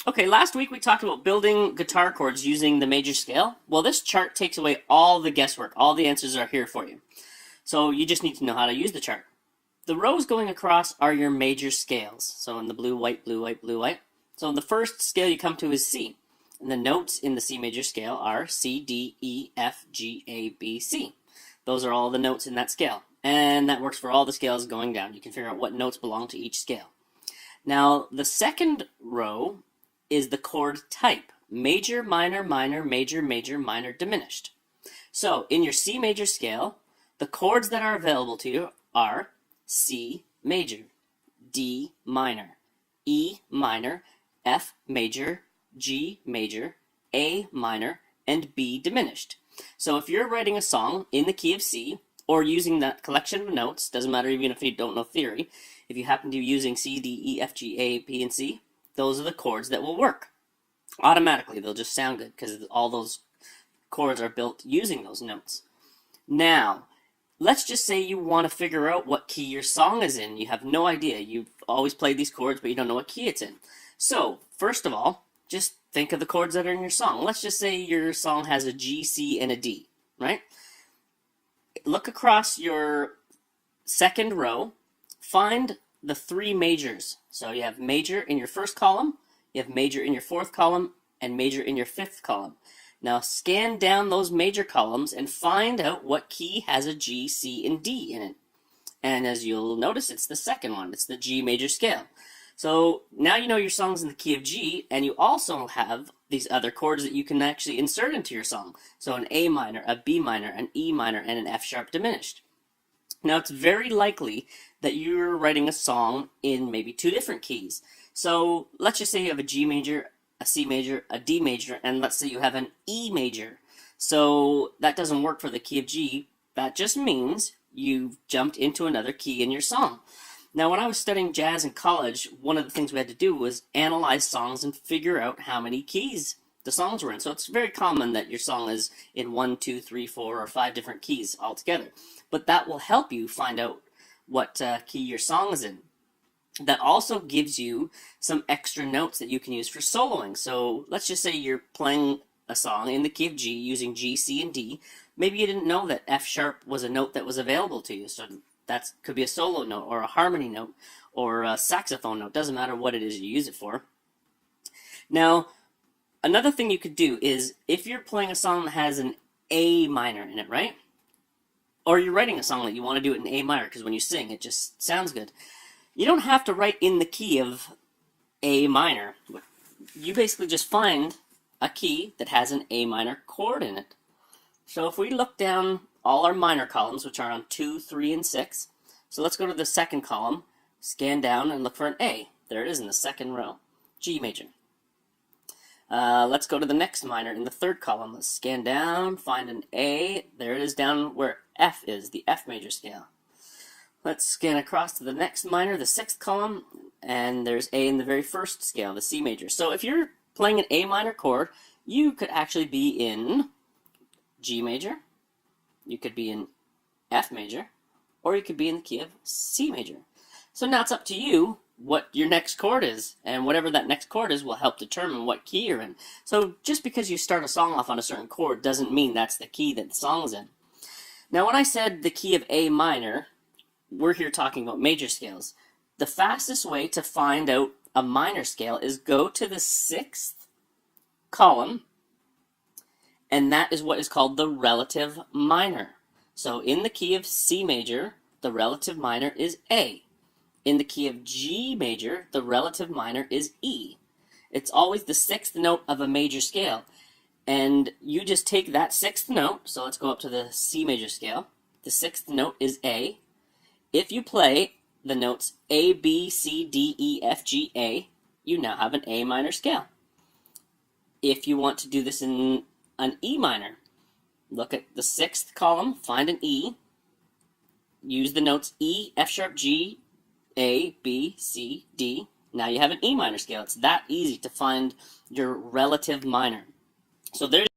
Okay, last week we talked about building guitar chords using the major scale. Well, this chart takes away all the guesswork. All the answers are here for you. So you just need to know how to use the chart. The rows going across are your major scales. So in the blue, white, blue, white, blue, white. So the first scale you come to is C. And the notes in the C major scale are C, D, E, F, G, A, B, C. Those are all the notes in that scale. And that works for all the scales going down. You can figure out what notes belong to each scale. Now, the second row is the chord type. Major, minor, minor, major, major, minor, diminished. So, in your C major scale, the chords that are available to you are C major, D minor, E minor, F major, G major, A minor, and B diminished. So if you're writing a song in the key of C, or using that collection of notes, doesn't matter even if you don't know theory, if you happen to be using C, D, E, F, G, A, B, and C, those are the chords that will work. Automatically, they'll just sound good because all those chords are built using those notes. Now, let's just say you want to figure out what key your song is in. You have no idea. You've always played these chords, but you don't know what key it's in. So, first of all, just think of the chords that are in your song. Let's just say your song has a G, C, and a D, right? Look across your second row, find the three majors. So you have major in your first column, you have major in your fourth column, and major in your fifth column. Now scan down those major columns and find out what key has a G, C, and D in it. And as you'll notice, it's the second one. It's the G major scale. So now you know your song's in the key of G, and you also have these other chords that you can actually insert into your song. So an A minor, a B minor, an E minor, and an F sharp diminished. Now it's very likely that you're writing a song in maybe two different keys. So let's just say you have a G major, a C major, a D major, and let's say you have an E major. So that doesn't work for the key of G. That just means you've jumped into another key in your song. Now, when I was studying jazz in college, one of the things we had to do was analyze songs and figure out how many keys the songs were in. So it's very common that your song is in 1, 2, 3, 4, or 5 different keys altogether. But that will help you find out what key your song is in. That also gives you some extra notes that you can use for soloing. So let's just say you're playing a song in the key of G using G, C, and D. Maybe you didn't know that F sharp was a note that was available to you. So that could be a solo note or a harmony note or a saxophone note. Doesn't matter what it is you use it for. Now, another thing you could do is if you're playing a song that has an A minor in it, right? Or you're writing a song that you want to do it in A minor because when you sing, it just sounds good. You don't have to write in the key of A minor. You basically just find a key that has an A minor chord in it. So if we look down all our minor columns, which are on 2, 3, and 6. So let's go to the second column, scan down, and look for an A. There it is in the second row, G major. Let's go to the next minor in the third column. Let's scan down, find an A. There it is down where F is, the F major scale. Let's scan across to the next minor, the sixth column, and there's A in the very first scale, the C major. So if you're playing an A minor chord, you could actually be in G major, you could be in F major, or you could be in the key of C major. So now it's up to you what your next chord is, and whatever that next chord is will help determine what key you're in. So just because you start a song off on a certain chord doesn't mean that's the key that the song's in. Now when I said the key of A minor, we're here talking about major scales. The fastest way to find out a minor scale is go to the sixth column, and that is what is called the relative minor. So in the key of C major, the relative minor is A. In the key of G major, the relative minor is E. It's always the sixth note of a major scale. And you just take that sixth note, so let's go up to the C major scale. The sixth note is A. If you play the notes A, B, C, D, E, F, G, A, you now have an A minor scale. If you want to do this in an E minor, look at the sixth column, find an E, use the notes E, F sharp, G, A, B, C, D. Now you have an E minor scale. It's that easy to find your relative minor. So there's